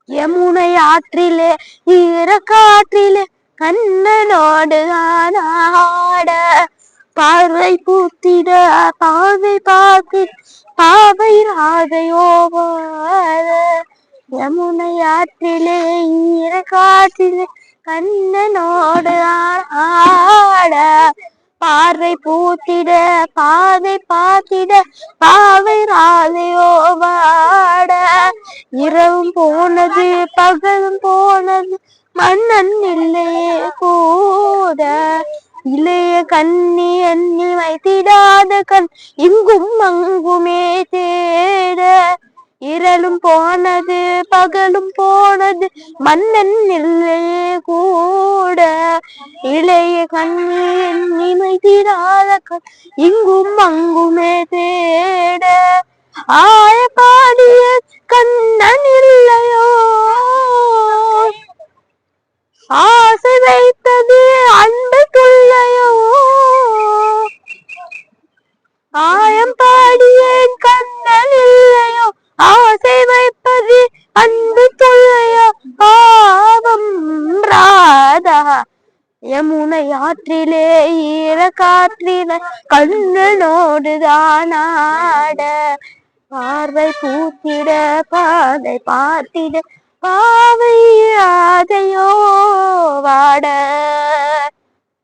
யமுனை ஆற்றிலே ஈர காற்றிலே கண்ணனோடு ஆட பார்வை பூத்திட பாவை பார்த்து பாவை ராதையோவாத யமுனை ஆற்றிலே ஈர காற்றிலே கண்ணனோடு ஆட பார்வை பூத்திட பாதை பார்த்திட பாவை ராதையோவாட இரவும் போனது பகலும் போனது மன்னன் இல்லையே கூட இளைய கண்ணி எண்ணி வைத்திடாத கண் இங்கும் அங்குமே தேட இரலும் போனது பகலும் போனது மன்னன் இல்லையே கூட இளைய கண்ணி எண்ணி வைத்திடாத கண் இங்கும் அங்குமே தேட ஆய பாடிய கண்ணன் இல்லையோ ஆசை வைத்தது அன்பு துள்ளையோ ஆயம் பாடியேன் கண்ணன் இல்லையோ ஆசை வைப்பது அன்பு துள்ளையோ பாவம் ராதா யமுனை ஆற்றிலே ஈர காற்றிலே கண்ணனோடு தானாட பார்வை பூத்திட பாதை பார்த்திட பாவை ராதையோ வாட